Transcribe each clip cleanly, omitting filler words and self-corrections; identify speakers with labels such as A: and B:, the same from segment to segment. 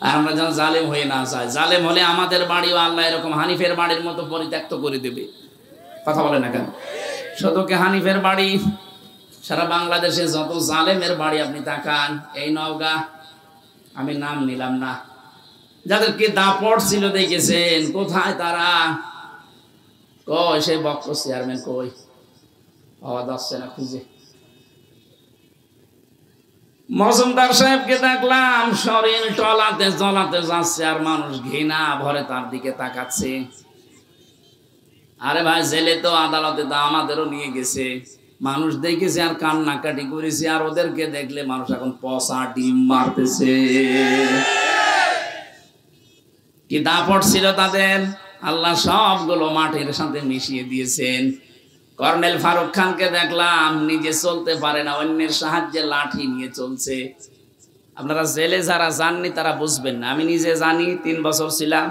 A: আর আমরা যেন জালেম হয়ে না যাই। জালেম হলে আমাদের বাড়িও আল্লাহ এরকম হানিফের বাড়ির মতো পরিত্যক্ত করে দেবে। কথা বলে না কেন? শুধু কি হানিফের বাড়ি, সারা বাংলাদেশে যত জালেমের বাড়ি আপনি তাকান। এই নওগাঁ, আমি নাম নিলাম না, যাদেরকে দাপট ছিল দেখেছেন, কোথায় তারা? কই সেই বক্স চেয়ারম্যান কই? আওয়াজ আসছে না খুঁজে। মজুমদার সাহেবকে দেখলাম শরীর টলাতে জ্বলাতে যাচ্ছে, আর মানুষ ঘৃণা ভরে তার দিকে তাকাচ্ছে। আরে ভাই, জেলে তো আদালতে তো আমাদেরও নিয়ে গেছে, মানুষ দেখেছে আর কান্নাকাটি করেছে। আর ওদেরকে দেখলে মানুষ এখন পচা ডিম মারতেছে। কি দাপট ছিল তাদের! আল্লাহ সবগুলো মাটির সাথে মিশিয়ে দিয়েছেন। কর্নেল ফারুক খানকে দেখলাম নিজে চলতে পারে না, অন্যের সাহায্যে লাঠি নিয়ে চলছে। আপনারা জেলে যারা যাননি তারা বুঝবেন না, আমি নিজে জানি, 3 বছর ছিলাম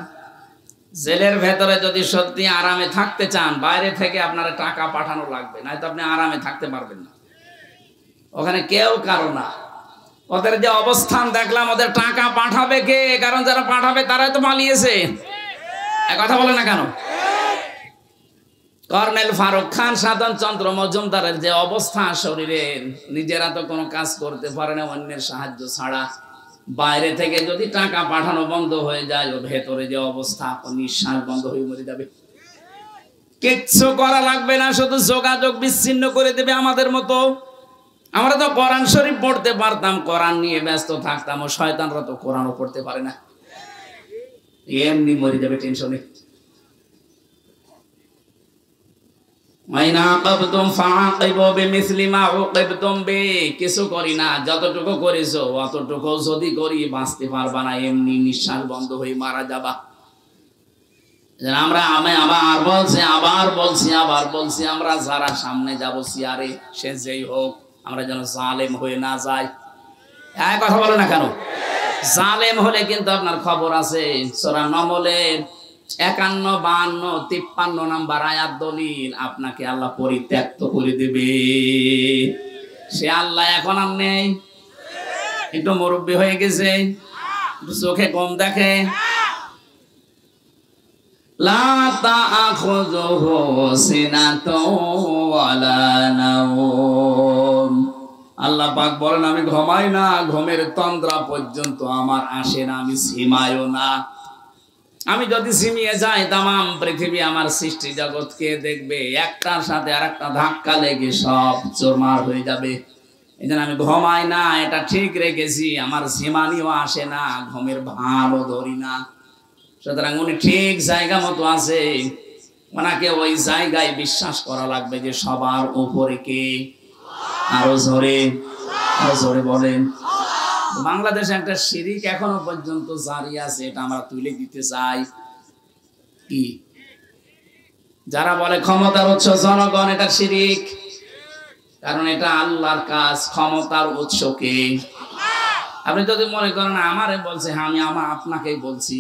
A: জেলের ভেতরে। যদি সত্যি আরামে থাকতে চান, বাইরে থেকে আপনারা টাকা পাঠানো লাগবে, নয়তো আপনি আরামে থাকতে পারবেন না। ওখানে কেউ কারো না। ওদের যে অবস্থান দেখলাম, ওদের টাকা পাঠাবে কে? কারণ যারা পাঠাবে তারাই তো পালিয়েছে। কথা বলে না কেন? কর্নেল ফারুক খান, সাধন চন্দ্র মজুমদারের যে অবস্থা শরীরের, নিজেরা তো কোনো কাজ করতে পারে না অন্যের সাহায্য ছাড়া। বাইরে থেকে যদি টাকা পাঠানো বন্ধ হয়ে যায়, ও ভেতরে যে অবস্থা, ও নিঃশ্বাস বন্ধ হয়ে মরে যাবে। কিচ্ছু করা লাগবে না, শুধু যোগাযোগ বিচ্ছিন্ন করে দেবে আমাদের মতো। আমরা তো কোরআন শরীফ পড়তে পারতাম, কোরআন নিয়ে ব্যস্ত থাকতাম, ও শয়তানরা তো কোরআনও পড়তে পারে না, এমনি মরে যাবে টেনশনে। কিছু করি না, যতটুকু করেছো অতটুকু যদি করি বাঁচতে পারবা না, এমনি নিঃশ্বাস বন্ধ হয়ে মারা যাবা। আমি আবার বলছি আমরা যারা সামনে যাবো চেয়ারে, সে যেই হোক, আমরা যেন জালেম হয়ে না যাই। কথা বলে না কেন? জালেম হলে কিন্তু আপনার খবর আছে। সূরা নমলের 51, 52, 53 নাম্বার আয়াত দলিল, আপনাকে আল্লাহ পরিত্যক্ত করে দেবে। সে আল্লাহ এখন আর নেই, একটু মুরব্বী হয়ে গেছে, চোখে কম দেখে। লা তাআখুযুহু সিনাতুন ওয়ালা নাওম। আল্লাহ পাক বলেন, আমি ঘুমাই না, ঘুমের তন্দ্রা পর্যন্ত আমার আসে না, আমি ঘুমাইও না। আমি যদি ঝিমিয়ে যাই, তামাম পৃথিবী আমার সৃষ্টি জগৎকে দেখবে, একটার সাথে আরেকটা ধাক্কা লেগে সব চুরমার হয়ে যাবে। এই জন্য আমি ঘুমাই না, এটা ঠিক রেখেছি। আমার ঝিমানিও আসে না, ঘুমের ভাবও ধরি না। সুতরাং উনি ঠিক জায়গা মতো আছে, ওনাকে ওই জায়গায় বিশ্বাস করা লাগবে যে সবার উপরে কে। আরো জোরে বলেন। বাংলাদেশে একটা শিরিক এখনো পর্যন্ত জারি আছে, এটা আমরা তুলে দিতে চাই। কি? যারা বলে ক্ষমতার উৎস জনগণ, এটা শিরিক। কারণ এটা আল্লাহর কাজ। ক্ষমতার উৎস কে? আপনি যদি মনে করেন আমারে বলছে, হ্যাঁ আমি আপনাকেই বলছি,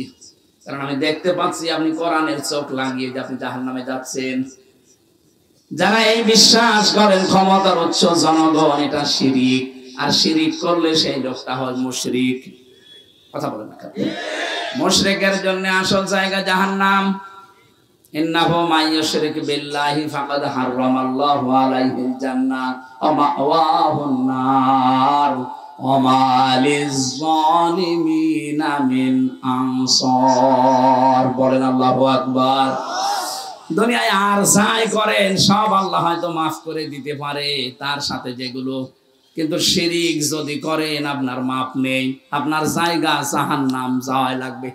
A: কারণ আমি দেখতে পাচ্ছি আপনি কোরআনের চোখ লাগিয়ে যে আপনি জাহান্নামে যাচ্ছেন। যারা এই বিশ্বাস করেন ক্ষমতার উৎস জনগণ, এটা শিরিক। আর শিরিক করলে সেই লোকটা হয় মুশরিক। কথা বলেন না? মুশরিকের জন্য আসল জায়গা জাহান্নাম। ইন্নাহু মাইয়ুশরিক বিল্লাহি ফাকাদ হারামাল্লাহু আলাইহিল জান্নাহ ওয়া মাওয়াহুন নার ওয়া মা লিয-যালিমিনা মিন আনসার। বলেন আল্লাহু আকবার। দুনিয়ায় আর যাই করেন সব আল্লাহ হয়তো মাফ করে দিতে পারে, তার সাথে যেগুলো, কিন্তু শিরিক যদি করেন আপনার মাপ নেই, আপনার জায়গা জাহান্নাম যাওয়াই লাগবে।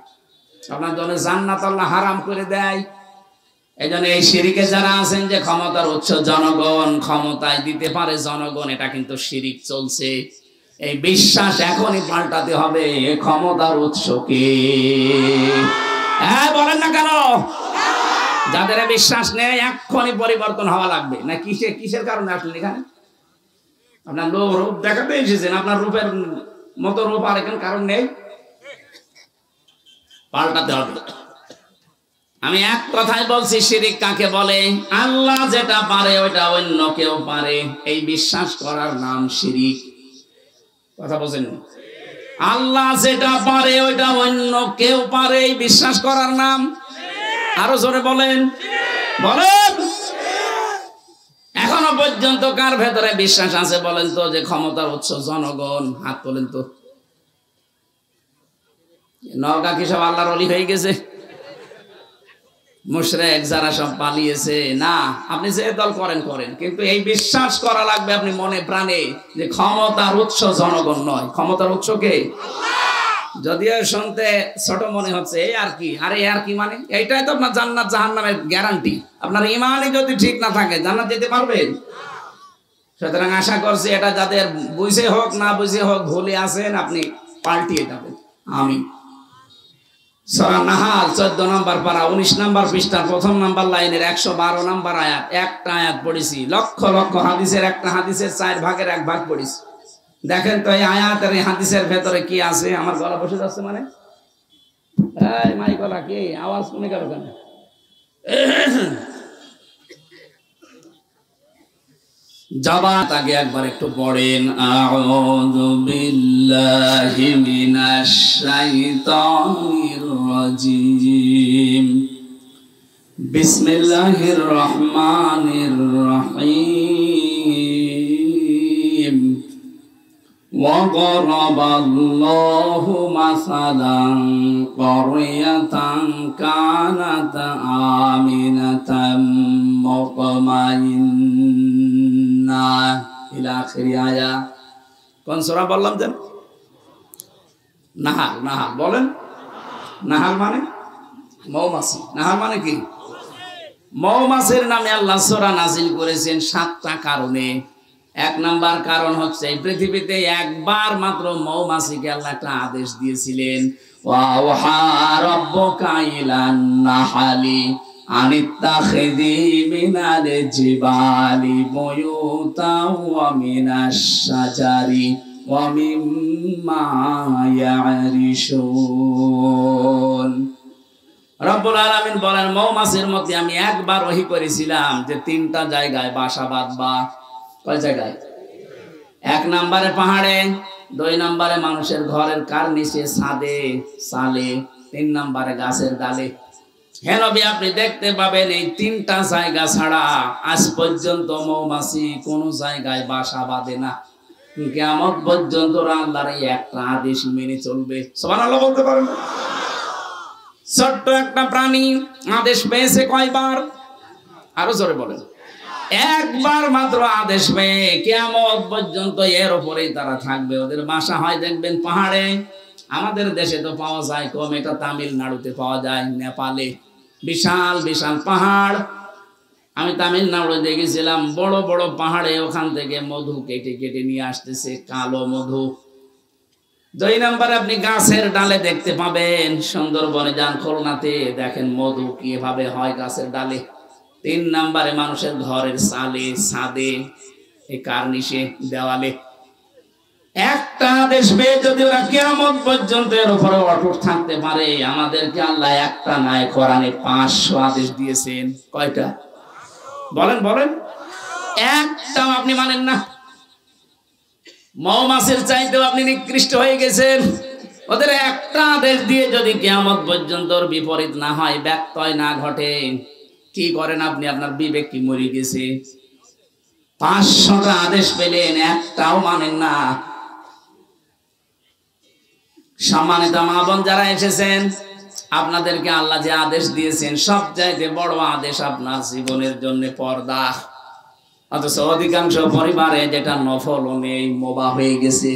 A: আপনার জন্য জান্নাত আল্লাহ হারাম করে দেয়। এই জন্য এই শিরিকে যারা আছেন যে ক্ষমতার উৎস জনগণ, ক্ষমতায় দিতে পারে জনগণ, এটা কিন্তু শিরিক চলছে। এই বিশ্বাস এখনই পাল্টাতে হবে, ক্ষমতার উৎস কে? হ্যাঁ বলেন না কেন? যাদের বিশ্বাস নেই এক্ষুনি পরিবর্তন হওয়া লাগবে। না কিসের কারণে আসলেন এখানে? আপনার রূপ দেখাতে এসেছেন, আপনার রূপের মতো রূপ আর এখানে কারণ নেই। পাল্টাতে হবে। আমি এক কথাই বলছি, শিরিক কাকে বলে? আল্লাহ যেটা পারে ওইটা অন্য কেউ পারে, এই বিশ্বাস করার নাম শিরিক। কথা বলেন? আল্লাহ যেটা পারে ওইটা অন্য কেউ পারে এই বিশ্বাস করার নাম? আরো জোরে বলেন, বলেন। এখনো পর্যন্ত কার ভেতরে বিশ্বাস আছে বলেন তো যে ক্ষমতার উৎস জনগণ? হাত তোলেন তো। নওগাঁ কি সব আল্লাহর ওলি হয়ে গেছে? মুশরিক যারা সব পালিয়েছে? না, আপনি যে দল করেন করেন, কিন্তু এই বিশ্বাস করা লাগবে আপনি মনে প্রাণে যে ক্ষমতার উৎস জনগণ নয়, ক্ষমতার উৎস কে? যদিও শুনতে ছোট মনে হচ্ছে, এই আর কি, আরে আর কি মানে এইটাই তো আপনার জান্নাত জাহান্নামের গ্যারান্টি। আপনার ইমানই যদি ঠিক না থাকে জান্নাত যেতে পারবেন? সুতরাং আশা করছি এটা যাদের বুঝে হোক না বুঝে হোক ভুলে আছেন আপনি পাল্টিয়ে যাবেন। আমি সূরা নাহাল 14 নম্বর পারা 19 নম্বর পৃষ্ঠার প্রথম নম্বর লাইনের 112 নম্বর আয়াত, একটা আয়াত পড়েছি। লক্ষ লক্ষ হাদিসের একটা হাদিসের 4 ভাগের 1 ভাগ পড়েছি। দেখেন তো এই আয়াতের এই হাদিসের ভেতরে কি আছে। আমার গলা বসে যাচ্ছে মানে, এই মাই গলা কি আওয়াজ কমে গেল কেন? জবান আগে একবার একটু পড়েন, আউযু বিল্লাহি মিনাশ শাইতানির রাজিম, বিসমিল্লাহির রহমানির রহিম। وضرب الله مثلا قرية كانت آمنة مطمئنة إلى آخر آية। কোন সূরা বললাম যেন? নাহাল। নাহাল বলেন। নাহাল মানে মৌমাছি। নাহাল মানে কি? মৌমাছির নামে আল্লাহ সূরা নাযিল করেছেন 7টা কারণে। 1 নাম্বার কারণ হচ্ছে এই পৃথিবীতে একবার মাত্র মৌমাছিকে আল্লাহ একটা আদেশ দিয়েছিলেন, ওয়া রাব্বুকা ইলান নাহালি আনিত্তাখিযি মিনাল জিবালি বুয়ুতা ওয়া মিনাশ শাজারি ওয়া মিম্মা ইয়ারিশুন। রব্বুল আলামিন বলেন মৌমাছির মধ্যে আমি একবার ওহী করেছিলাম যে 3টা জায়গায় বাসা বাঁধবা। কয় জায়গায়? 1 নম্বরে পাহাড়ে, 2 নম্বরে মানুষের ঘরের কার নিচে, ছাদে, সালে, 3 নম্বরে গাছের ডালে। হে নবী আপনি দেখতে পাবেন এই 3টা জায়গা ছাড়া আজ পর্যন্ত মৌমাছি কোন জায়গায় বাসা বাঁধে না। কিয়ামত পর্যন্ত আল্লাহর এই একটা আদেশ মেনে চলবে। সুবহানাল্লাহ বলতে পারেন? ছোট্ট একটা প্রাণী আদেশ পেয়েছে কয়বার? আরো জোরে বলেন। একবার মাত্র আদেশ পেয়ে কিয়ামত পর্যন্ত এর উপরেই তারা থাকবে। ওদের বাসা হয় দেখবেন পাহাড়ে। আমাদের দেশে তো পাওয়া যায় কম, এটা তামিলনাড়ুতে পাওয়া যায়, নেপালে বিশাল বিশাল পাহাড়। আমি তামিলনাড়ু দেখেছিলাম বড় বড় পাহাড়ে, ওখান থেকে মধু কেটে কেটে নিয়ে আসতেছে, কালো মধু। 2 নম্বরে আপনি গাছের ডালে দেখতে পাবেন, সুন্দরবনে যান, খুলনাতে দেখেন মধু কিভাবে হয় গাছের ডালে। 3 নম্বরে মানুষের ঘরের চালে, ছাদে, এই কার্নিশে, দেওয়ালে। একটা আদেশ পেয়ে যদি ওরা কিয়ামত পর্যন্ত এর উপরে অটুট থাকতে পারে, আমাদেরকে আল্লাহ একটা নয় কোরআনে 500 আদেশ দিয়েছেন। কয়টা বলেন বলেন? একটাও আপনি মানেন না। মৌমাছির চাইতেও আপনি নিকৃষ্ট হয়ে গেছেন। ওদের একটা আদেশ দিয়ে যদি কিয়ামত পর্যন্ত ওর বিপরীত না হয়, ব্যত্যয় না ঘটে, কি করেন আপনি? আপনার বিবেক কি মরে গেছে? 500টা আদেশ পেলেন, একটাও মানেন না। সম্মানিত মা বোন যারা এসেছেন, আপনাদেরকে আল্লাহ যে আদেশ দিয়েছেন সবচাইতে বড় আদেশ আপনার জীবনের জন্য পর্দা। অথচ অধিকাংশ পরিবারে যেটা নফল নেই, মোবা হয়ে গেছে।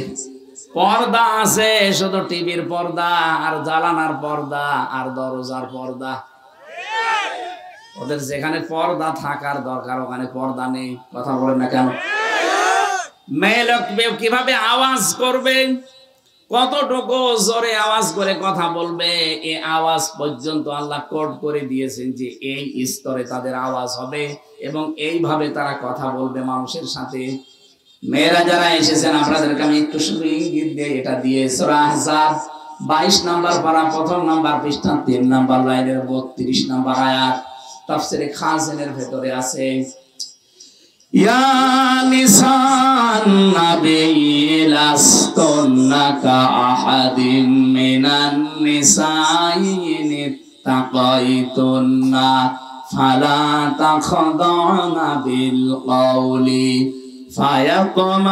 A: পর্দা আছে শুধু টিভির পর্দা আর জানালার পর্দা আর দরজার পর্দা। ওদের যেখানে পর্দা থাকার দরকার ওখানে পর্দা নেই। কথা বলেন না কেন? মেয়ে লোক কিভাবে আওয়াজ করবে, কতটুকু জোরে আওয়াজ করে কথা বলবে, এই আওয়াজ পর্যন্ত আল্লাহ কোড করে দিয়েছেন যে এই স্তরে তাদের আওয়াজ হবে এবং এইভাবে তারা কথা বলবে মানুষের সাথে। মেয়েরা যারা এসেছেন আপনাদেরকে আমি একটু শুধু ইঙ্গিত দিয়ে এটা দিয়ে সূরা আহজাব 22 নম্বর পারা প্রথম নম্বর পৃষ্ঠা 3 নম্বর লাইনের 32 নম্বর আয়াত তাফসীরে খাজিনের ভেতরে আছে। ইয়া নিসান নাবিয়্যি লাস্তুন্না কাআহাদিম মিনান নিসাই ইত্তাকাইতুন্না ফালা তাখদা'না বিল কওলি ফায়াতমা'আল্লাযী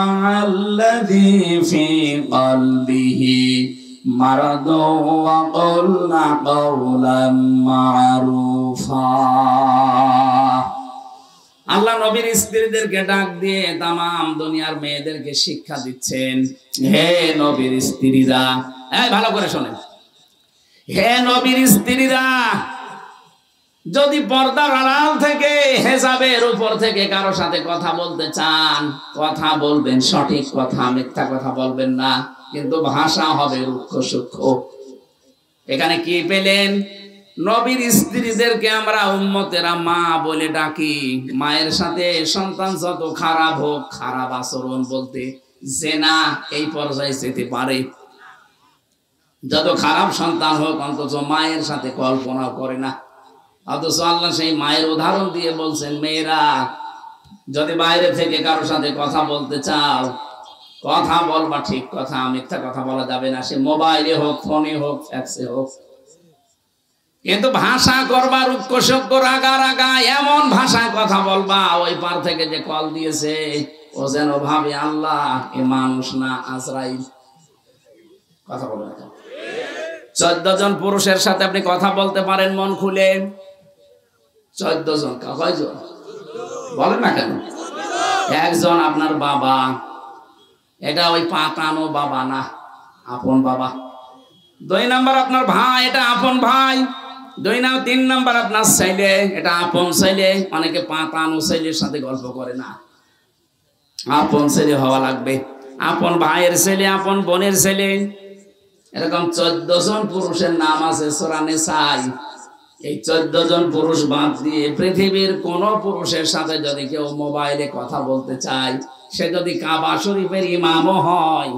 A: ফী কলবিহি মারাদু ওয়া কুলনা কাওলাম মা'রুফা। আল্লাহ নবীর স্ত্রীদেরকে ডাক দিয়ে তামাম দুনিয়ার মেয়েদেরকে শিক্ষা দিচ্ছেন, হে নবীর স্ত্রীরা, এই ভালো করে শোনেন, হে নবীর স্ত্রীরা, যদি পর্দার আড়াল থেকে হেজাবের উপর থেকে কারো সাথে কথা বলতে চান, কথা বলবেন সঠিক কথা, মিথ্যা কথা বলবেন না, কিন্তু ভাষা হবে রুক্ষ সূক্ষ্ম। এখানে কি পেলেন? নবীর স্ত্রীদেরকে আমরা উম্মতেরা মা বলে ডাকি। মায়ের সাথে সন্তান যত খারাপ হোক, খারাপ আচরণ বলতে জেনা এই পর্যায়ে যেতে পারে, যত খারাপ সন্তান হোক অন্তত মায়ের সাথে কল্পনা করে না। অথচ আল্লাহ সেই মায়ের উদাহরণ দিয়ে বলছেন, মেয়েরা যদি বাইরে থেকে কারোর সাথে কথা বলতে চাও, কথা বলবা ঠিক কথা, মিথ্যা কথা বলা যাবে না, সে মোবাইলে হোক, ফোনে হোক, ফ্যাক্সে হোক। কিন্তু ভাষা করবা রুক্ষ সূক্ষ্ম, রাগা রাগা এমন ভাষায় কথা বলবা, ওই পার থেকে যে কল দিয়েছে ও যেন ভাবে আল্লাহ এ মানুষ না আজরাইল। কথা বলে না। 14 জন পুরুষের সাথে আপনি কথা বলতে পারেন মন খুলে? 14 জন। কয়জন বলেন না কেন? একজন আপনার বাবা, এটা ওই পাতানো বাবা না, আপন বাবা। 2 নাম্বার আপনার ভাই, এটা আপন ভাই। 3 নাম্বার আপনার ছেলে, এটা আপন ছেলে। অনেকে পাতানো ছেলের সাথে গল্প করে না, আপন ছেলে হওয়া লাগবে, আপন ভাইয়ের ছেলে, আপন বোনের ছেলে। এরকম 14 জন পুরুষের নাম আছে সূরা নিসাই। এই 14 জন পুরুষ বাদ দিয়ে পৃথিবীর কোন পুরুষের সাথে যদি কেউ মোবাইলে কথা বলতে চায়, সে যদি কাবা শরীফের ইমামও হয়,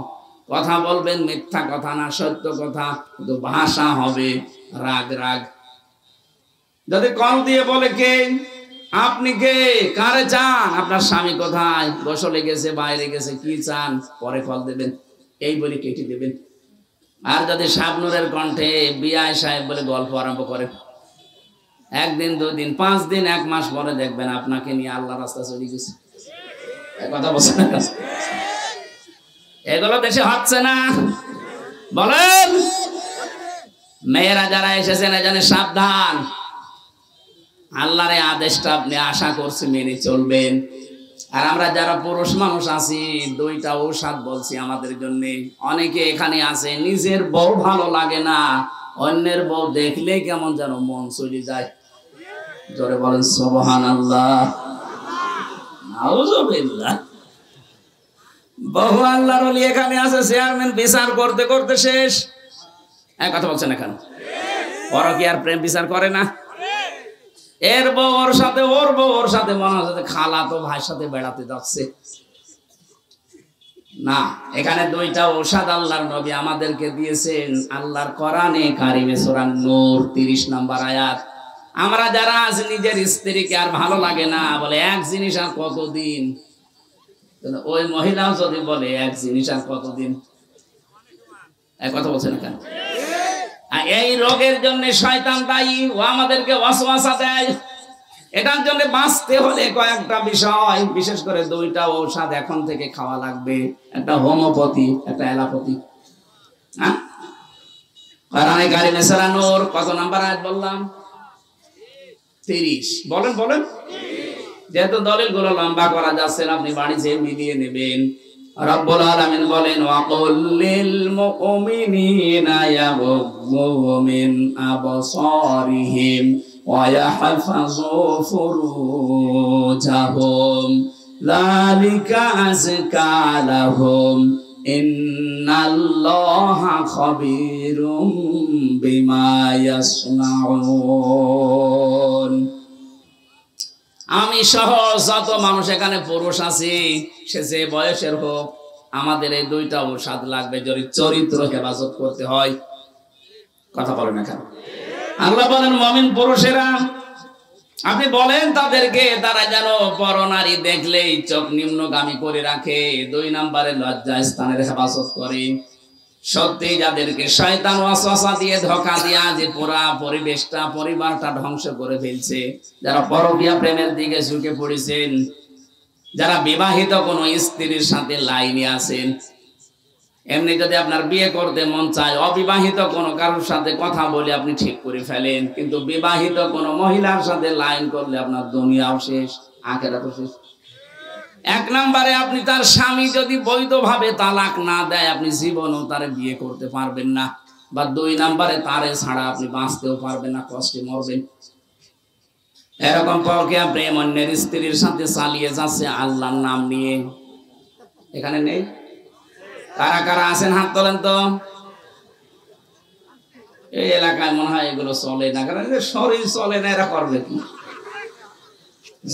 A: কথা বলবেন মিথ্যা কথা না, সত্য কথা, কিন্তু ভাষা হবে রাগ রাগ। যদি কল দিয়ে বলে, কে আপনি, কে কারে চান, আপনার স্বামী কোথায়, গোসলে গেছে, বাইরে গেছে, কি চান, পরে কল দেবেন, এই বলে কেটে দেবেন। আর যদি শাবনুরের কণ্ঠে বিআই সাহেব বলে গল্প আরম্ভ করে, 1 দিন 2 দিন 5 দিন 1 মাস পরে দেখবেন আপনাকে নিয়ে আল্লাহ রাস্তা চলে গেছে। কথা বলছে না? এগুলো দেশে হচ্ছে না? বলেন। মেয়েরা যারা এসেছেন এজন্য সাবধান, আল্লাহর এই আদেশটা আপনি আশা করছি মেনে চলবেন। আর আমরা যারা পুরুষ মানুষ আছি, 2টা ঔষধ বলছি আমাদের জন্য। অনেকে এখানে আছে নিজের বউ ভালো লাগে না, অন্যের বউ দেখলে কেমন যেন মন চলে যায়। জোরে বলেন সুবহানাল্লাহ, নাউযুবিল্লাহ। বহু আল্লাহর ওলি এখানে আছে, চেয়ারম্যান বিচার করতে করতে শেষ। এক কথা বলছেন না কেন? ওরা কি আর প্রেম বিচার করে না? এর বউ ওর সাথে, ওর বউ ওর সাথে, মনে হচ্ছে খালা তো ভাইয়ের সাথে বেড়াতে যাচ্ছে না। এখানে 2টা ঔষধ আল্লাহর নবী আমাদেরকে দিয়েছেন আল্লাহর কোরআনে কারিমে সূরা নূর 30 নম্বর আয়াত। আমরা যারা আজ নিজের স্ত্রীকে আর ভালো লাগে না, বলে এক জিনিস আর কতদিন, ওই মহিলাও যদি বলে এক জিনিস আর কতদিন, এক কথা বলছে না কেন? এই রোগের জন্য শয়তান দায়ী, ও আমাদেরকে ওয়াসওয়াসা দেয়। এটার জন্য বাঁচতে হলে কয়েকটা বিষয়, বিশেষ করে 2টা ঔষধ এখন থেকে খাওয়া লাগবে, একটা হোমিওপ্যাথি, একটা অ্যালোপ্যাথি। হ্যাঁ, কোরআনে কারিমে সূরা নূর কত নাম্বার আয়াত বললাম? 30। বলেন বলেন। যেহেতু দলিলগুলো লম্বা করা যাচ্ছে না, আপনি বাড়ি যেয়ে মিলিয়ে নেবেন। রব্বুল আলামিন বলেন, ওয়াকুল লিল মুমিনিনা ইয়াগুযু মিন আবসারিহিম ওয়া ইয়াহফাযু ফুরুজাহুম যালিকা আযকা লাহুম ইন্নাল্লাহা খাবীরুম বিমা ইয়াসনাউন। আমি সহ যত মানুষ এখানে পুরুষ আছি, সে যে বয়সের হোক, আমাদের এই 2টা ঔষধ লাগবে যদি চরিত্র হেফাজত করতে হয়। কথা বলেন না কেন? আল্লাহ বলেন, মুমিন পুরুষেরা আপনি বলেন তাদেরকে, তারা যেন পরনারী দেখলেই চোখ নিম্নগামী করে রাখে। 2 নম্বরে লজ্জা স্থানের হেফাজত করে। সত্যি যাদেরকে শয়তান ওয়াসওয়াসা দিয়ে ধোঁকা দিয়া যে পুরা পরিবেশটা পরিবারটা ধ্বংস করে ফেলছে, যারা পরকীয়া প্রেমের দিকে ঝুঁকে পড়েছেন, যারা বিবাহিত কোনো স্ত্রীর সাথে লাইনে আছেন, এমনি যদি আপনার বিয়ে করতে মন চায়, অবিবাহিত কোনো কারোর সাথে কথা বলে আপনি ঠিক করে ফেলেন, কিন্তু বিবাহিত কোনো মহিলার সাথে লাইন করলে আপনার দুনিয়াও শেষ, আখিরাতও শেষ। 1 নম্বরে আপনি তার স্বামী যদি বৈধভাবে তালাক না দেয়, আপনি জীবনও তারে বিয়ে করতে পারবেন না। বা 2 নম্বরে তারে ছাড়া আপনি বাঁচতেও পারবেন না, কষ্টে মরবেন। এরকম পরকীয়া প্রেম অন্যের স্ত্রীর সাথে চালিয়ে যাচ্ছে আল্লাহর নাম নিয়ে। এখানে নেই? কারা কারা আছেন হাত তোলেন তো। এই এলাকায় মনে হয় এগুলো চলে না, কারণ শরীর চলে না, এরা করবে কি?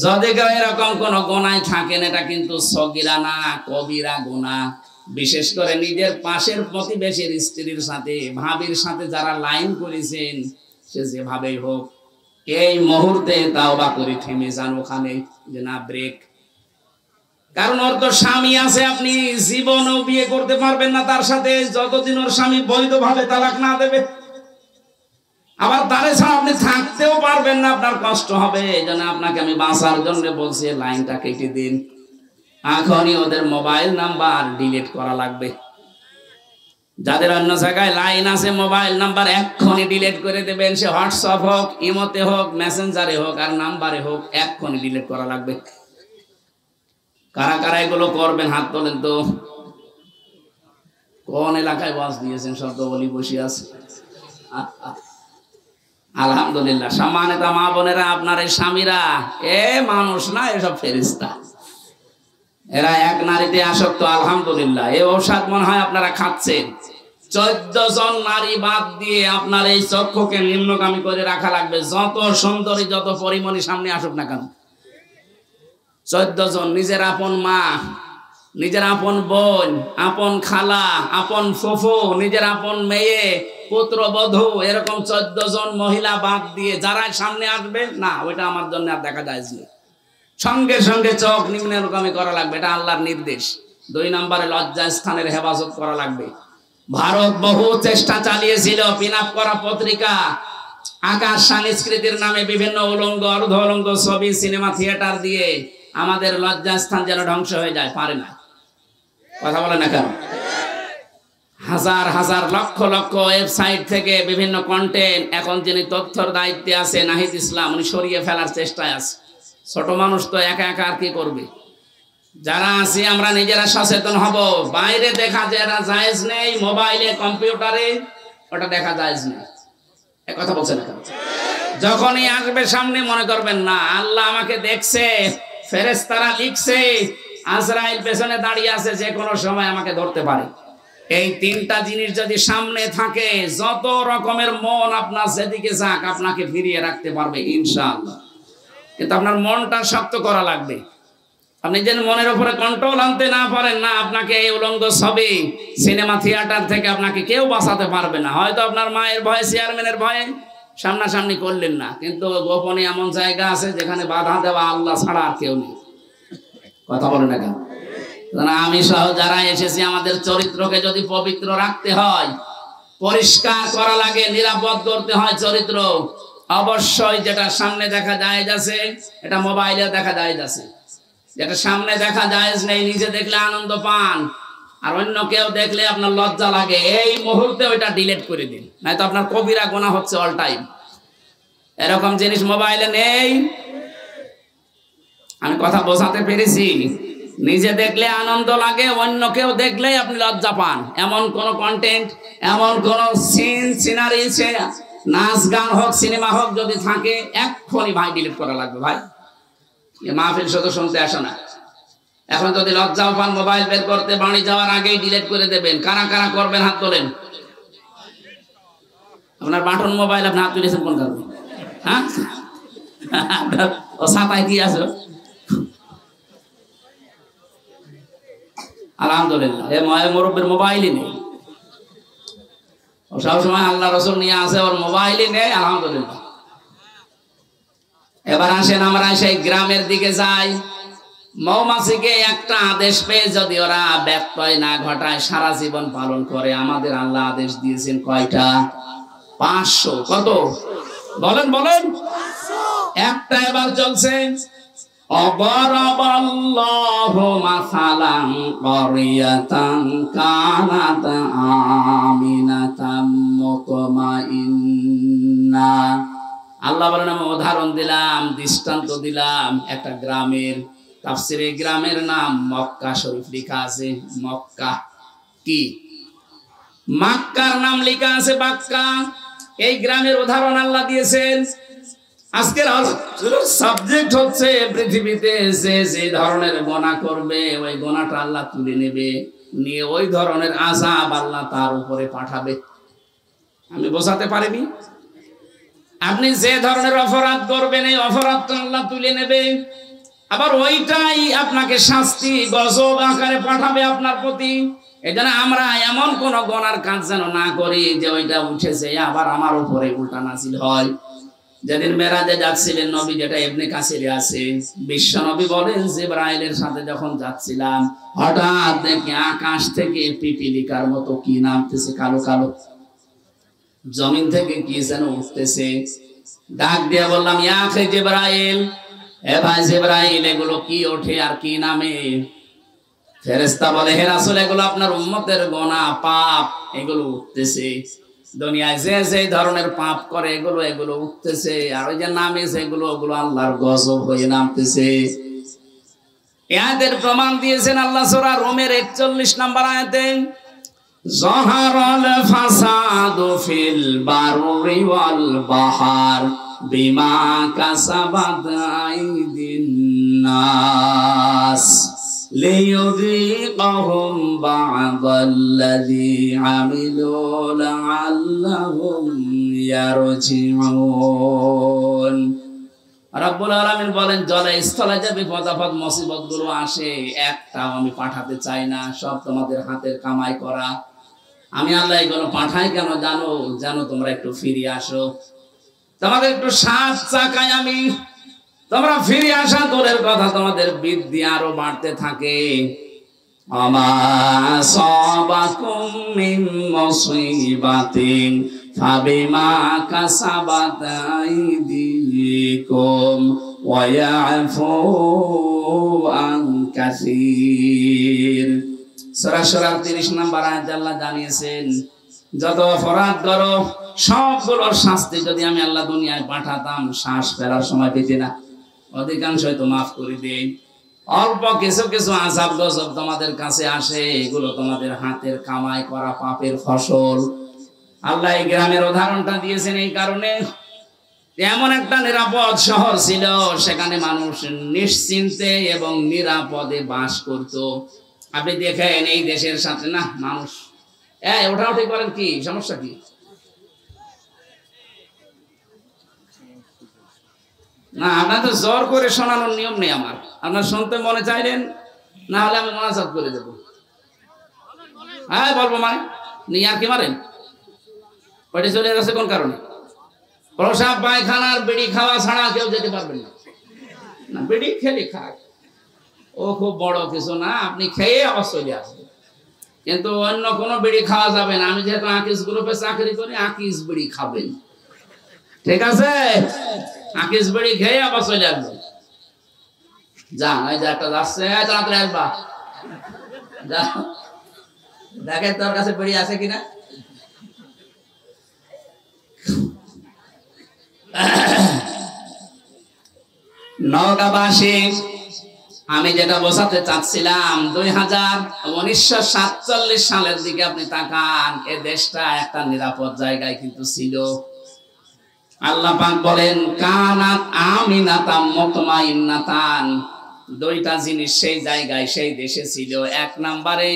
A: যদি কেউ এরকম কোন গোনায় থাকেন, এটা কিন্তু সগীরা না, কবিরা গুনাহ। বিশেষ করে নিজের পাশের প্রতিবেশীর স্ত্রীর সাথে, ভাবির সাথে যারা লাইন করেছেন, সে যেভাবেই হোক এই মুহূর্তে তাওবা করে থেমে যান ওখানে, যে না ব্রেক। কারণ ওর তো স্বামী আছে, আপনি জীবনও বিয়ে করতে পারবেন না তার সাথে, যতদিন ওর স্বামী বৈধভাবে তালাক না দেবে। আবার তারে ছাড়া আপনি থাকতেও পারবেন না, আপনার কষ্ট হবে। এই জন্য আপনাকে আমি বাঁচার জন্য বলছি, লাইনটা কেটে দিন। এখনই ওদের মোবাইল নাম্বার ডিলিট করা লাগবে। যাদের অন্য জায়গায় লাইন আছে, মোবাইল নাম্বার এক্ষুনি ডিলিট করে দেবেন। সে হোয়াটসঅ্যাপ হোক, ইমোতে হোক, মেসেঞ্জারে হোক, আর নাম্বারে হোক, এক্ষুনি ডিলিট করা লাগবে। কারা কারা এগুলো করবেন হাত তোলেন তো। কোন এলাকায় বাস দিয়েছেন? শব্দ বলি বসে আছে। আলহামদুলিল্লাহ। সম্মানিত মা বোনেরা, আপনার এই স্বামীরা মানুষ না, এসব ফেরেশতা। এরা এক নারীতে আসক্ত। আলহামদুলিল্লাহ। এই ঔষধ মনে হয় আপনারা খাচ্ছেন। 14 জন নারী বাদ দিয়ে আপনার এই চক্ষুকে নিম্নগামী করে রাখা লাগবে, যত সুন্দরী যত পরিমণি সামনে আসুক না কেন। 14 জন। নিজের আপন মা, নিজের আপন বোন, আপন খালা, আপন ফুফু, নিজের আপন মেয়ে, পুত্রবধূ, এরকম 14 জন মহিলা বাদ দিয়ে যারা সামনে আসবে না, ওইটা আমার জন্য আর দেখা যায় না। সঙ্গে সঙ্গে চোখ নিম্নগামী করা লাগবে, এটা আল্লাহর নির্দেশ। 2 নম্বরে লজ্জা স্থানের হেফাজত করা লাগবে। ভারত বহু চেষ্টা চালিয়েছিল, পিনাপ করা পত্রিকা, আকাশ সংস্কৃতির নামে বিভিন্ন উলঙ্গ অর্ধ উলঙ্গ ছবি, সিনেমা, থিয়েটার দিয়ে আমাদের লজ্জা স্থান যেন ধ্বংস হয়ে যায়, পারে না। কথা বলে না কেন? হাজার হাজার লক্ষ লক্ষ ওয়েবসাইট থেকে বিভিন্ন কন্টেন্ট, এখন যিনি তথ্যর দায়িত্বে আছে নাহিদ ইসলাম, উনি সরিয়ে ফেলার চেষ্টায় আছে। ছোট মানুষ তো একা একা আর কি করবে। যারা আছি আমরা নিজেরা সচেতন হব। বাইরে দেখা যেটা জায়েজ নেই, মোবাইলে কম্পিউটারে ওটা দেখা জায়েজ নেই। এক কথা বলছেন না? যখনই আসবে সামনে মনে করবেন না আল্লাহ আমাকে দেখছে, ফেরেশতারা লিখছে, আজরাইল পেছনে দাঁড়িয়ে আছে, যে কোনো সময় আমাকে ধরতে পারে। এই 3টা জিনিস যদি সামনে থাকে, যত রকমের মন আপনার যেদিকে যাক, আপনাকে ফিরিয়ে রাখতে পারবে ইনশাআল্লাহ। কিন্তু আপনার মনটা শক্ত করা লাগবে। আপনি যেন মনের উপরে কন্ট্রোল আনতে না পারেন না, আপনাকে এই উলঙ্গ ছবি, সিনেমা, থিয়েটার থেকে আপনাকে কেউ বাঁচাতে পারবে না। হয়তো আপনার মায়ের ভয়ে, চেয়ারম্যানের ভয়ে সামনাসামনি করলেন না, কিন্তু গোপনে এমন জায়গা আছে যেখানে বাধা দেওয়া আল্লাহ ছাড়া আর কেউ নেই। কথা বলে না কেন? আমি সহ যারা এসেছি, আমাদের চরিত্রকে যদি পবিত্র রাখতে হয়, পরিষ্কার করা লাগে, নিরাপদ করতে হয় চরিত্র, অবশ্যই যেটা সামনে দেখা যায় যাচ্ছে, এটা মোবাইলে দেখা যায় যাচ্ছে। যেটা সামনে দেখা যায় নেই, নিজে দেখলে আনন্দ পান, আর অন্য কেউ দেখলে আপনার লজ্জা লাগে, এই মুহূর্তে ওইটা ডিলিট করে দিন, নয়তো আপনার কবিরা গুনাহ হচ্ছে অল টাইম। এরকম জিনিস মোবাইলে নেই। আমি কথা বোঝাতে পেরেছি? নিজে দেখলে আনন্দ লাগে, অন্য কেউ দেখলেই আপনি লজ্জা পান। এমন কোন কন্টেন্ট, এমন কোন সিন, সিনারি, নাচ গান হোক, সিনেমা হোক, যদি থাকে এক্ষুনি ভাই ডিলিট করা লাগবে। ভাই মাহফিল শুধু শুনতে আসে না। এখন যদি লজ্জাও পান, মোবাইল বের করতে বাড়ি যাওয়ার আগেই ডিলিট করে দেবেন। কারা কারা করবেন হাত তোলেন। আপনার বাটন মোবাইল আপনি হাত তুলেছেন কোন কারণে? হ্যাঁ, ও ছাতায় কি আছে? আলহামদুলিল্লাহ, এ মুরব্বীর মোবাইলই নেই। ও সবসময় আল্লাহ রসুল নিয়ে আসে, ওর মোবাইলই নেই। আলহামদুলিল্লাহ। এবার আসেন আমরা সেই গ্রামের দিকে যাই। মৌমাছিকে একটা আদেশ পেয়ে যদি ওরা ব্যত্যয় না ঘটায় সারা জীবন পালন করে, আমাদের আল্লাহ আদেশ দিয়েছেন কয়টা? 500। কত বলেন বলেন? একটা এবার চলছে। অবরাবাল্লাহু মাসালান ক্বরিয়াতান কানাত আমিনাতাম মুতমাইন্না। আল্লাহ বলেন আমি উদাহরণ দিলাম, দৃষ্টান্ত দিলাম একটা গ্রামের। তাফসীরে গ্রামের নাম মক্কা শরীফ লেখা আছে। মক্কা কি? মক্কার নাম লেখা আছে মক্কা। এই গ্রামের উদাহরণ আল্লাহ দিয়েছেন। আজকের আলোচনার সাবজেক্ট হচ্ছে পৃথিবীতে যে ধরনের গুনাহ করবে ওই গুনাহটা আল্লাহ তুলে নেবে, নিয়ে ওই ধরনের আযাব আল্লাহ তার উপরে পাঠাবে। আমি বোঝাতে পারিনি? আপনি যে ধরনের অপরাধ করবেন এই অপরাধটা আল্লাহ তুলে নেবে, আবার ওইটাই আপনাকে শাস্তি গজব আকারে পাঠাবে আপনার প্রতি। এজন্য আমরা এমন কোন গুনার কাজ যেন না করি যে ওইটা উঠেছে আবার আমার উপরে উল্টা নাযিল হয়। যেদিন মেরাজে যাচ্ছিলেন নবী, যেটা ইবনে কাসিরে আছে, বিশ্ব নবী বলেন জিবরাইলের সাথে যখন যাচ্ছিলাম হঠাৎ দেখি আকাশ থেকে পিপিলিকার মতো কি নামতেছে, কালো কালো। জমিন থেকে কি যেন উঠতেছে। ডাক দিয়ে বললাম ইয়া আখি জিবরাইল, এ ভাই জিবরাইল, এগুলো কি ওঠে আর কি নামে? ফেরেশতা বলে হে রাসূল, এগুলো আপনার উম্মতের গুনাহ পাপ, এগুলো উঠতেছে। দুনিয়ায় যে ধরনের পাপ করে এগুলো উঠতেছে, আর ওই যে নামে যেগুলো ওগুলো আল্লাহর গজব হয়ে নামতেছে। এদের প্রমাণ দিয়েছেন আল্লাহ সূরা রুমের 41 নম্বর আয়াতে, যাহারাল ফাসাদু ফিল বাররি ওয়াল বাহার বিমা কাসাবাত আইদিন নাস লিয়ুযীকাহুম বা'দাল্লাযী আমিলু লা'আল্লাহুম ইয়ারজিউন। রব্বুল আলামিন বলেন জলে স্থলে যে বিপদ আপদ মুসিবত গুলো আসে একটাও আমি পাঠাতে চাই না, সব তোমাদের হাতের কামাই করা। আমি আল্লাহ এগুলো পাঠাই কেন জানো? জানো তোমরা একটু ফিরে আসো, তোমাদের একটু সাত চাকায় আমি, তোমরা ফিরে আসা দূরের কথা তোমাদের বৃদ্ধি আরো বাড়তে থাকে। আমা সাবাকুম মিন মুসিবাতিন ফাবিমা কাসাবাত আইদিকুম ওয়া ইয়াফু আন কাসীর। সূরা সূরা 30 নম্বর আয়াত আল্লাহ জানিয়েছেন যত অপরাধ করো সবগুলোর শাস্তি যদি আমি আল্লাহ দুনিয়ায় পাঠাতাম শ্বাস ফেরার সময় পেতে না, অধিকাংশই তো মাফ করে দেই। অল্প কিছু কিছু আযাব গজব তোমাদের কাছে আসে, এগুলো তোমাদের হাতের কামাই করা পাপের ফসল। আল্লাহ এই গ্রামের উদাহরণটা দিয়েছেন এই কারণে, এমন একটা নিরাপদ শহর ছিল, সেখানে মানুষ নিশ্চিন্তে এবং নিরাপদে বাস করত। আপনি দেখেন এই দেশের সাথে না মানুষ ওঠাউঠি করেন, কি সমস্যা কি? না আপনার তো জোর করে শোনানোর নিয়ম নেই আমার, আপনার শুনতে মনে চাইলেন, না হলে আমি মোনাজাত করে দেব। হ্যাঁ বলবো মানে নিয়ে আর কি মারেন, ওইটা চলে গেছে কোন কারণে? প্রসাব পায়খানার বিড়ি খাওয়া ছাড়া কেউ যেতে পারবেন না। না বিড়ি খেলে খাক, ও খুব বড় কিছু না, আপনি খেয়ে আবার চলে আসবেন, কিন্তু অন্য কোনো বিড়ি খাওয়া যাবে না। আমি যেহেতু আকিস গ্রুপে চাকরি করি, আকিস বিড়ি খাবেন, ঠিক আছে? আকিস বিড়ি খেয়ে আবার চলে আসবেন। যান, ওই যে একটা যাচ্ছে, তাড়াতাড়ি আসবা, যা দেখে তোর কাছে বিড়ি আছে কিনা। নওগাঁবাসী, আমি যেটা বোঝাতে চাচ্ছিলাম 1947 সালের দিকে আপনি তাকান, এ দেশটা একটা নিরাপদ জায়গায় কিন্তু ছিল। আল্লাহ পাক বলেন কানাত আমিনাতাম মুতমাইন্নাতান, দুইটা জিনিস সেই জায়গায় সেই দেশে ছিল। এক নম্বরে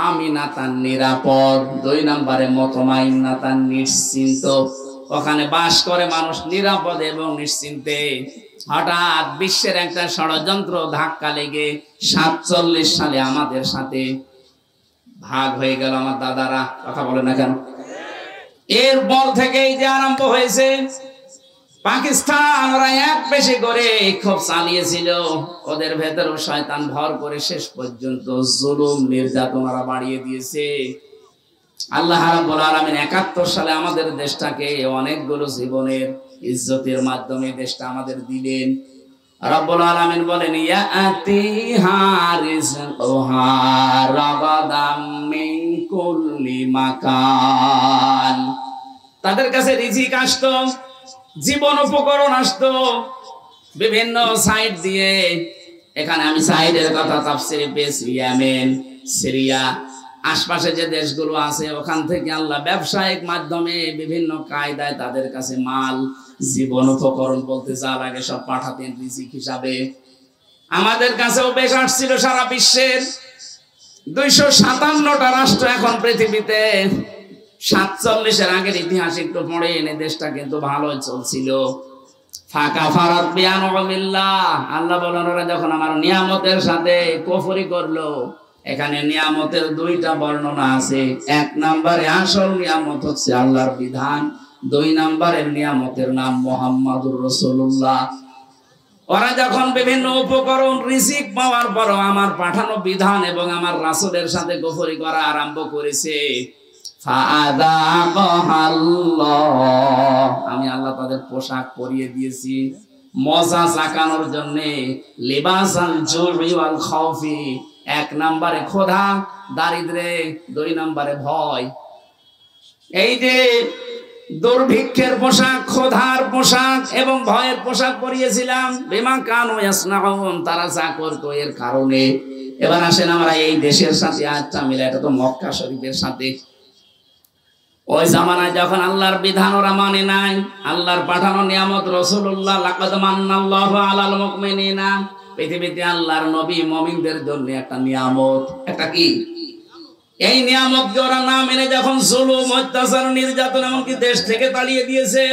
A: আমিনাতান নিরাপদ, দুই নম্বরে মুতমাইন্নাতান নিশ্চিন্ত। ওখানে বাস করে মানুষ নিরাপদ এবং নিশ্চিন্তে। হঠাৎ বিশ্বের একটা ষড়যন্ত্র ধাক্কা লেগে 47 সালে আমাদের সাথে ভাগ হয়ে গেল। আমার দাদারা কথা বলে না কেন? এরপর থেকেই যে আরম্ভ হয়েছে পাকিস্তান ওরা এক পেশে করে খুব চালিয়েছিল, ওদের ভেতরেও শয়তান ভর করে শেষ পর্যন্ত জুলুম নির্যাতন ওরা বাড়িয়ে দিয়েছে। আল্লাহ রাব্বুল আলামিন ৭১ সালে আমাদের দেশটাকে অনেকগুলো জীবনের ইজ্জতের মাধ্যমে দেশটা আমাদের দিলেন। রাব্বুল আলামিন বলেন ইয়াতি হারিজুহা রাগাদাম মিন কুল্লি মাকান, তাদের কাছে রিজিক আসতো, জীবন উপকরণ আসতো বিভিন্ন সাইড দিয়ে। এখানে আমি সাইডের কথা তাফসীরে পেয়েছি, ইয়েমেন, সিরিয়া, আশপাশে যে দেশগুলো আছে ওখান থেকে আল্লাহ ব্যবসায়িক মাধ্যমে বিভিন্ন কায়দায় তাদের কাছে মাল, জীবন উপকরণ বলতে যা লাগে সব পাঠাতেন রিজিক হিসাবে। আমাদের কাছেও বেশ আসছিল সারা বিশ্বের 257টা রাষ্ট্র এখন পৃথিবীতে। 47-এর আগের ইতিহাস একটু পড়ে এনে দেশটা কিন্তু ভালোই চলছিল। ফাঁকা ফারাত বিআনউমিল্লাহ, আল্লাহ বলেন ওরা যখন আমার নিয়ামতের সাথে কুফরি করলো। এখানে নিয়ামতের 2টা বর্ণনা আছে। 1 নম্বরে আসল নিয়ামত হচ্ছে আল্লাহর বিধান, 2 নম্বরের নিয়ামতের নাম মুহাম্মাদুর রাসূলুল্লাহ। ওরা যখন বিভিন্ন উপকরণ রিজিক পাওয়ার পরও আমার পাঠানো বিধান এবং আমার রাসূলের সাথে কুফরি করা আরম্ভ করেছে, আমি আল্লাহ তাদের পোশাক পরিয়ে দিয়েছি মজা চাকানোর জন্য। লিবাসাল জুই ওয়াল খাউফি, 1 নম্বরে ক্ষুধা দারিদ্রে, 2 নম্বরে ভয়। এই যে দুর্ভিক্ষের পোশাক, ক্ষুধার পোশাক এবং ভয়ের পোশাক পরিয়েছিলাম, বিমা কানু ইয়াসনাউন, তারা যা করতো এর কারণে। এবার আসেন আমরা এই দেশের সাথে আয়াতটা মিলে, এটা তো মক্কা শরীফের সাথে। ওই জামানায় যখন আল্লাহর বিধান ওরা মানে নাই, আল্লাহর পাঠানো নিয়ামত রাসূলুল্লাহ, লাকাদ মান্নাল্লাহু আলাল মুমিনিনা, পৃথিবীতে আল্লাহর নবী মুমিনদের জন্য একটা নিয়ামত। একটা কি? এই নিয়ামতকে ওরা না মেনে যখন জুলুম, অত্যাচার, নির্যাতন এমনকি দেশ থেকে তাড়িয়ে দিয়েছে।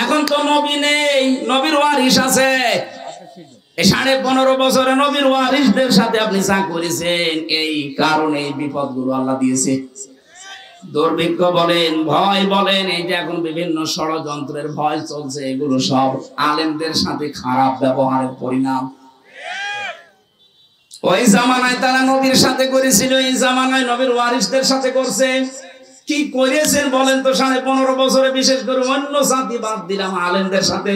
A: এখন তো নবী নেই, নবীর ওয়ারিস আছে। এই 15.5 বছরে নবীর ওয়ারিসদের সাথে আপনি যা করেছেন, এই কারণে এই বিপদগুলো আল্লাহ দিয়েছে। দুর্ভিক্ষ বলেন, ভয় বলেন, এই যে এখন বিভিন্ন ষড়যন্ত্রের ভয় চলছে, এগুলো সব আলেমদের সাথে খারাপ ব্যবহারের পরিণাম। ওই জামানায় তারা নবীর সাথে করেছিল, এই জামানায় নবীর ওয়ারিসদের সাথে করছে। কি করেছেন বলেন তো 15.5 বছরে? বিশেষ করে অন্য জাতি বাদ দিলাম, আলেমদের সাথে।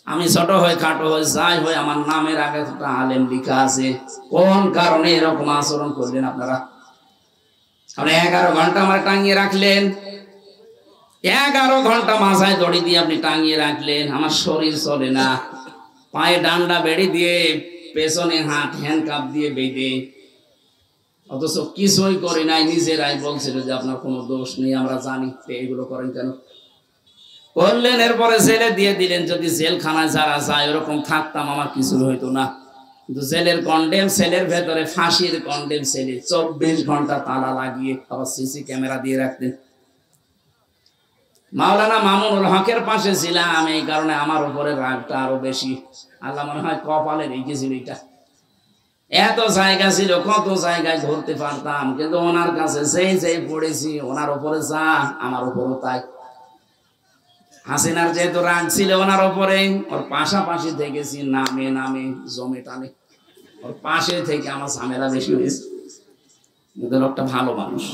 A: আমি ছোট হয়ে খাটো হয়ে যাই হয়ে আমার নামের আগে একটা আলেম লেখা আছে। কোন কারণে এরকম আচরণ করলেন আপনারা? 11 ঘন্টা আমার টাঙিয়ে রাখলেন, 11 ঘন্টা মাথায় দড়ি দিয়ে আপনি টাঙিয়ে রাখলেন, আমার শরীর চলে না, পায়ে ডান্ডা বেড়ে দিয়ে, পেছনে হাত হ্যান্ডকাপ দিয়ে বেঁধে, অথচ কিছুই করে নাই। নিজেরাই বলছিল যে আপনার কোনো দোষ নেই, আমরা জানি, এগুলো করেন কেন? করলেন, এরপরে জেলে দিয়ে দিলেন। যদি জেলখানায় যারা যায় ওরকম থাকতাম আমার কিছু হইতো না। কিন্তু জেলের কন্ডেম সেলের ভেতরে, ফাঁসির কন্ডেম সেলে 24 ঘন্টা তালা লাগিয়ে আবার সিসি ক্যামেরা দিয়ে রাখতেন। মাওলানা মামুনুল হকের পাশে ছিলাম, এই কারণে আমার উপরে রাগটা আরো বেশি। আল্লাহ মনে হয় কপালে রেখেছিল এটা। এত জায়গা ছিল, কত জায়গায় ঘুরতে পারতাম, কিন্তু ওনার কাছে যেই পড়েছি, ওনার উপরে যা আমার উপরও তাই। হাসিনার যেহেতু রাগ ছিল ওনার উপরে, ওর পাশাপাশি থেকেছি, নামে নামে জমে টানে, ওর পাশে থেকে আমার ঝামেলা বেশি হয়েছে। কিন্তু লোকটা ভালো মানুষ,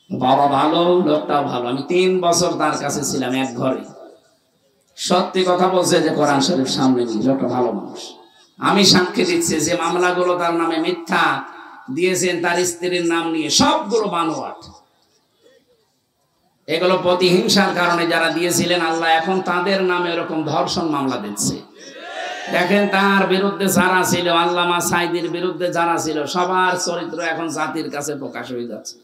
A: বাবা ভালো, লোকটাও ভালো। আমি 3 বছর তার কাছে ছিলাম এক ঘরে। সত্যি কথা বলছে যে কোরআন শরীফ সামনে নিয়ে, লোকটা ভালো মানুষ। আমি সাক্ষী দিচ্ছি যে মামলাগুলো তার নামে মিথ্যা দিয়েছেন, তার স্ত্রীর নাম নিয়ে, সবগুলো বানোয়াট। এগুলো প্রতিহিংসার কারণে যারা দিয়েছিলেন, আল্লাহ এখন তাদের নামে এরকম ধর্ষণ মামলা দিচ্ছে। দেখেন তার বিরুদ্ধে যারা ছিল, আল্লামা সাইদির বিরুদ্ধে যারা ছিল, সবার চরিত্র এখন জাতির কাছে প্রকাশ হয়ে যাচ্ছে।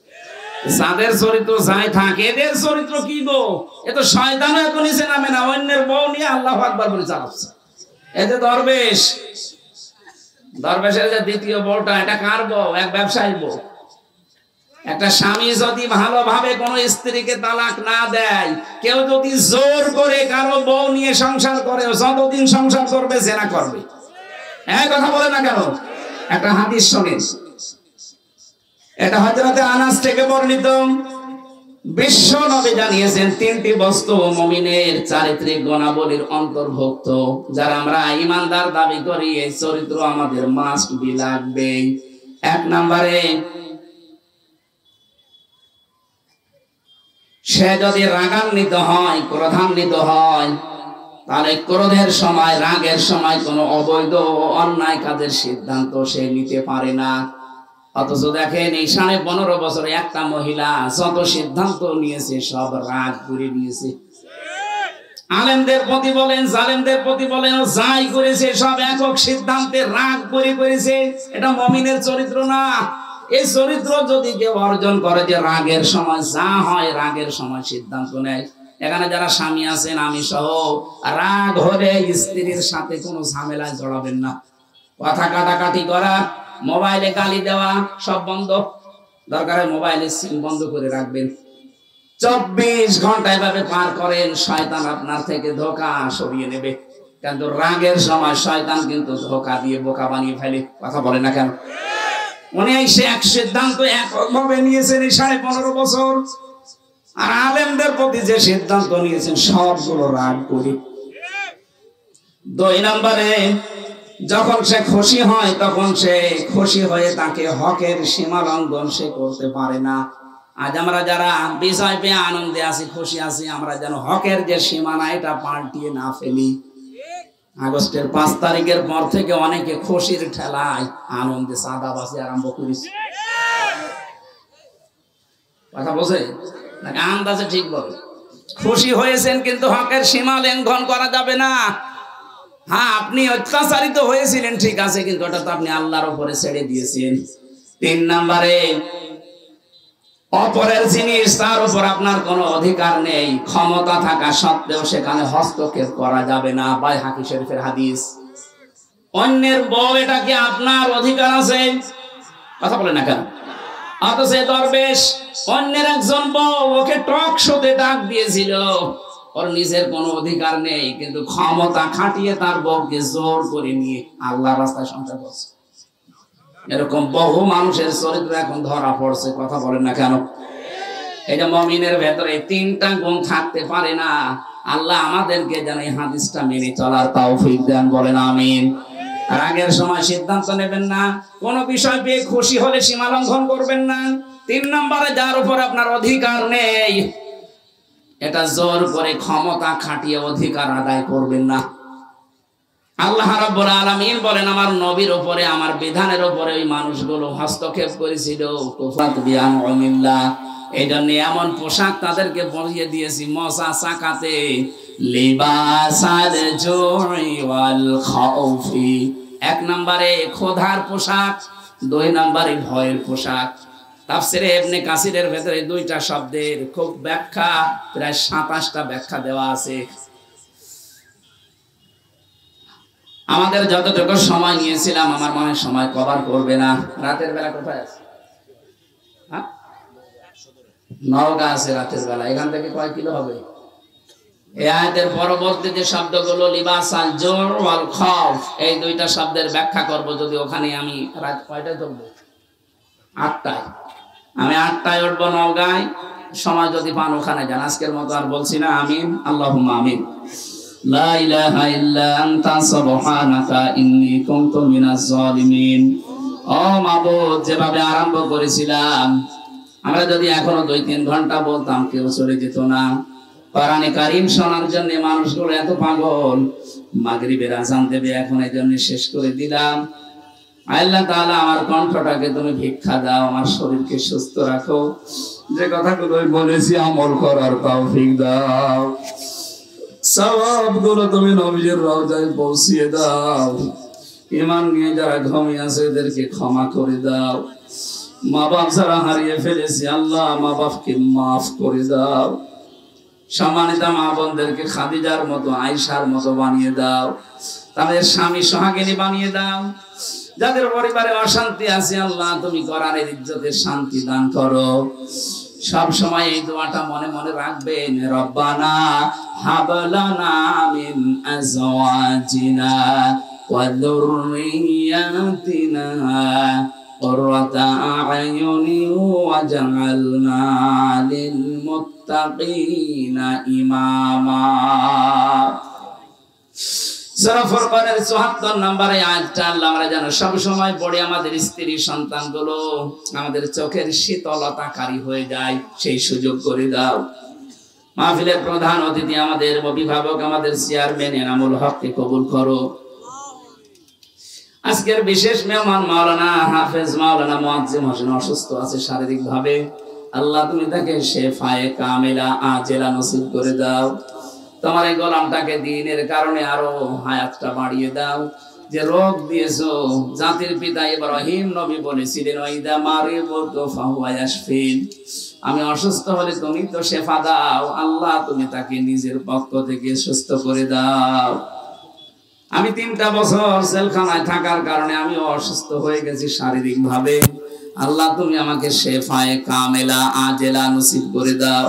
A: যাদের চরিত্র যাই থাকে, এদের চরিত্র কি গো? এ তো শয়তানও এখন নিচে নামে না, অন্যের বউ নিয়ে আল্লাহু আকবার বলে চালাচ্ছে। এতে দরবেশ, দরবেশের যে দ্বিতীয় বউটা, এটা কার বউ? এক ব্যবসায়ী বউ। একটা স্বামী যদি ভালোভাবে কোনো স্ত্রীকে তালাক না দেয়, কেউ যদি জোর করে কারো বউ নিয়ে সংসার করে, যতদিন সংসার করবে জেনা করবে। এই কথা বলে না কেন? একটা হাদিস শোনেন, এটা হযরতে আনাস থেকে বর্ণিত। বিশ্ব নবী জানিয়েছেন তিনটি বস্তু মুমিনের চারিত্রিক গুণাবলীর অন্তর্ভুক্ত। যারা আমরা ঈমানদার দাবি করি এই চরিত্র আমাদের মাস্ট বি লাগবে। এক নম্বরে, সে যদি রাগান্বিত হয়, ক্রোধান্বিত হয়, তাহলে ক্রোধের সময়, রাগের সময় কোনো অবৈধ ও অন্যায় কাজের সিদ্ধান্ত সে নিতে পারে না। অথচ দেখেন এই 15.5 বছরে একটা মহিলা যত সিদ্ধান্ত নিয়েছে সব রাগ করে নিয়েছে। আলেমদের প্রতি বলেন, জালেমদের প্রতি বলেন, যাই করেছে সব একক সিদ্ধান্তে রাগ করে করেছে। এটা মুমিনের চরিত্র না। এই চরিত্র যদি কেউ অর্জন করে যে রাগের সময় যা হয় রাগের সময় সিদ্ধান্ত নেয়। এখানে যারা স্বামী আছেন আমি সহ, রাগ হলে স্ত্রীর সাথে কোনো ঝামেলায় জড়াবেন না। কথা কাটাকাটি করা, মোবাইলে গালি দেওয়া সব বন্ধ। দরকারে মোবাইলের সিম বন্ধ করে রাখবেন। 24 ঘন্টা এভাবে পার করেন, শয়তান আপনার থেকে ধোঁকা সরিয়ে নেবে। কিন্তু রাগের সময় শয়তান কিন্তু ধোঁকা দিয়ে বোকা বানিয়ে ফেলে। কথা বলে না কেন? উনি এসে এক সিদ্ধান্ত একভাবে নিয়েছেন এই 15.5 বছর। আর আলেমদের প্রতি যে সিদ্ধান্ত নিয়েছেন সবগুলো রাগ করে। 2 নম্বরে, যখন সে খুশি হয় তখন সে খুশি হয়ে তাকে হকের সীমা লঙ্ঘন সে করতে পারে না। আজ আমরা যারা বিজয় পেয়ে আনন্দে আছি, খুশি আছি, আমরা যেন হকের যে সীমানা এটা পাল্টিয়ে না ফেলি। আগস্টের 5 তারিখের পর থেকে অনেকে খুশির ঠেলায় আনন্দে চাঁদাবাজি আরম্ভ করেছে। কথা বোঝে নাকি? আন্দাজে ঠিক বলে। খুশি হয়েছেন কিন্তু হকের সীমা লঙ্ঘন করা যাবে না। হ্যাঁ, আপনি অত্যাচারিত হয়েছিলেন ঠিক আছে, কিন্তু ওটা তো আপনি আল্লাহর উপরে ছেড়ে দিয়েছেন। 3 নম্বরে, অপরের জিনিস তার উপর আপনার কোনো অধিকার নেই, ক্ষমতা থাকা সত্ত্বেও সেখানে হস্তক্ষেপ করা যাবে না। বাইহাকী শরীফের হাদিস। অন্যের বউ, এটা কি আপনার অধিকার আছে? কথা বলে না কেন? অথচ দরবেশ অন্যের একজন বউ ওকে টক শোতে ডাক দিয়েছিল। ওর নিজের কোনো অধিকার নেই, কিন্তু ক্ষমতা খাটিয়ে তার বউকে জোর করে নিয়ে আল্লাহর রাস্তায় সংসার করছে। এরকম বহু মানুষের চরিত্র এখন ধরা পড়ছে। কথা বলেন না কেন? এটা মুমিনের ভেতরে 3টা গুণ থাকতে পারে না। আল্লাহ আমাদেরকে যেন এই হাদিসটা মেনে চলার তৌফিক দেন। বলেন আমিন। রাগের সময় সিদ্ধান্ত নেবেন না। কোন বিষয় পেয়ে খুশি হলে সীমা লঙ্ঘন করবেন না। 3 নম্বরে, যার উপর আপনার অধিকার নেই এটা জোর করে ক্ষমতা খাটিয়ে অধিকার আদায় করবেন না। আল্লাহ রাব্বুল আলামিন বলেন, আমার নবীর উপরে, আমার বিধানের উপরে ওই মানুষগুলো হস্তক্ষেপ করেছিল। কুফাত বিআনউমিল্লাহ। এই জন্য এমন পোশাক তাদেরকে পরিয়ে দিয়েছি, মশা চাকাতে, লিবাসাল জুই ওয়াল খাউফি। 1 নম্বরে ক্ষুধার পোশাক, 2 নম্বরে ভয়ের পোশাক। তাফসিরে ইবনে কাসিরের ভেতরে 2টা শব্দের খুব ব্যাখ্যা, প্রায় 27টা ব্যাখ্যা দেওয়া আছে। আমাদের যতটুকু সময় নিয়েছিলাম আমার মনে সময় কভার করবে না। রাতের বেলা কোথায় আছে? হ্যাঁ, নওগাঁ আছে রাতের বেলা। এখান থেকে কয় কিলো হবে? এই আয়াতের পরবর্তী যে শব্দগুলো লিবাসাল জুর ওয়াল খাউফ, এই 2টা শব্দের ব্যাখ্যা করব। যদি ওখানে আমি রাত কয়টায় উঠবো? 8টায়। আমি 8টায় উঠবো নওগাঁয়। সময় যদি পান ওখানে যান। আজকের মতো আর বলছি না। আমিন, আল্লাহুম্মা আমিন। লা ইলাহা ইল্লা আনতা সুবহানাকা ইন্নী কুনতু মিনাজ জালিমিন। ও মাবুদ, যেভাবে আরম্ভ করেছিলাম, আমরা যদি এখনো 2-3 ঘন্টা বলতাম কেউ চলে যেত না। কোরআনে কারীম শোনার জন্য মানুষগুলো এত পাগল। মাগরিবের আযান দেবে এখন, এই জন্য শেষ করে দিলাম। আল্লাহ তাআলা আমার কণ্ঠটাকে তুমি ভিক্ষা দাও, আমার শরীরকে সুস্থ রাখো, যে কথাগুলো বলেছি আমল করার তৌফিক দাও। সওয়াবগুলো তুমি নবীর রওজায় পৌঁছিয়ে দাও। ঈমান নিয়ে যারা ঘুমিয়ে আছে এদেরকে ক্ষমা করে দাও। মা বাপ যারা হারিয়ে ফেলেছি আল্লাহ মা বাপকে মাফ করে দাও। সম্মানিত মা বোনদেরকে খাদিজার মতো, আয়েশার মতো বানিয়ে দাও। তাদের স্বামী সোহাগিনী বানিয়ে দাও। যাদের পরিবারে অশান্তি আছে আল্লাহ তুমি কোরআনের ইজ্জতের শান্তি দান করো। সব সময় এই দোয়াটা মনে মনে রাখবেন, রব্বানা হাবলানা মিন আজওয়াজিনা ওয়া যুররিয়াতিনা কুররাতা আ'য়ুনি ওয়াজআলনা লিল মুত্তাকিনা ইমামা। সূরা ফুরকানের ৭৪ নম্বরে আয়াতটা আল্লাহ আমরা যেন সব সময় পড়ে আমাদের স্ত্রী সন্তানগুলো আমাদের চোখের শীতলতাকারী হয়ে যায়, সেই সুযোগ করে দাও। মাহফিলের প্রধান অতিথি আমাদের অভিভাবক, আমাদের চেয়ারম্যান এনামুল হককে কবুল করো। আজকের বিশেষ মেহমান মাওলানা হাফেজ মাওলানা মুয়াজ্জিম হোসেন অসুস্থ আছে শারীরিক ভাবে। আল্লাহ তুমি তাকে শেফায়ে কামিলা আজেলা নসিব করে দাও। তোমার এই গোলামটাকে দ্বীনের কারণে আরো হায়াতটা বাড়িয়ে দাও। যে রোগ দিয়েছো, জাতির পিতা ইব্রাহিম নবী বলেছিলেন ওয়াইদা মারিদতু ফাহুয়া ইয়াশফিন, আমি অসুস্থ হলে তুমি তো শেফা দাও। আল্লাহ তুমি তাকে নিজের পক্ষ থেকে সুস্থ করে দাও। আমি 3টা বছর জেলখানায় থাকার কারণে আমি অসুস্থ হয়ে গেছি শারীরিক ভাবে। আল্লাহ তুমি আমাকে শেফায়ে কামিলা আজেলা নসিব করে দাও।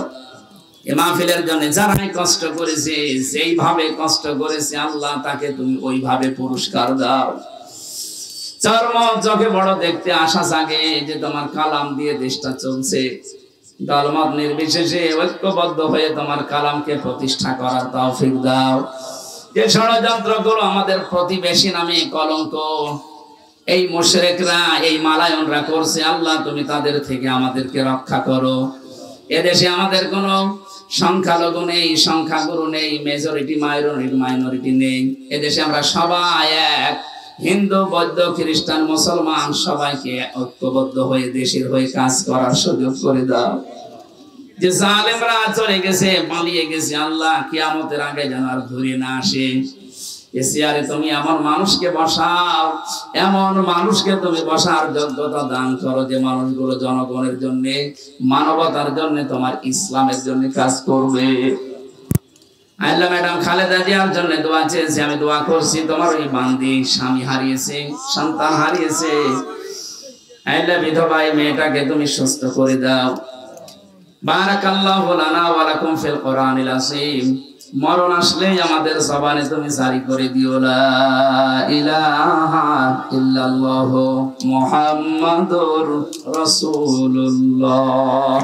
A: এই মাহফিলের জন্য যারাই কষ্ট করেছে, যেইভাবে কষ্ট করেছে আল্লাহ তাকে তুমি ওইভাবে পুরস্কার দাও। চর্ম চোখে বড় দেখতে আশা জাগে যে তোমার কালাম দিয়ে দেশটা চলছে। দলমত নির্বিশেষে ঐক্যবদ্ধ হয়ে তোমার কালামকে প্রতিষ্ঠা করার তৌফিক দাও। যে ষড়যন্ত্রগুলো আমাদের প্রতিবেশী নামে কলঙ্ক, এই মুশরিকরা এই মালায়নরা করছে, আল্লাহ তুমি তাদের থেকে আমাদেরকে রক্ষা করো। এদেশে আমাদের কোনো সংখ্যালঘু নেই, সংখ্যাগুরু নেই, মেজরিটি মাইনরিটি নেই। এদেশে আমরা সবাই এক, হিন্দু বৌদ্ধ খ্রিস্টান মুসলমান সবাইকে ঐক্যবদ্ধ হয়ে দেশের হয়ে কাজ করার সুযোগ করে দাও। যে জালেমরা চলে গেছে, পালিয়ে গেছে, আল্লাহ কিয়ামতের আগে যেন আর ঘুরে না আসে। এসিয়ারে তুমি এমন মানুষকে বসাও, এমন মানুষকে তুমি বসার যোগ্যতা দান করো যে মানুষগুলো জনগণের জন্য, মানবতার জন্য, তোমার ইসলামের জন্য কাজ করবে। আল্লাহ ম্যাডাম খালেদা জিয়ার জন্য দোয়া চেয়েছি, আমি দোয়া করছি তোমার ওই বান্দি স্বামী হারিয়েছে, সন্তান হারিয়েছে, আল্লাহ বিধবা মেয়েটাকে তুমি সুস্থ করে দাও। বারাকাল্লাহু লানা ওয়া লাকুম ফিল কোরআনিল আযীম। মরণ আসলেই আমাদের জবানে তুমি জারি করে দিও লা ইলাহা ইল্লাল্লাহু মুহাম্মাদুর রাসূলুল্লাহ।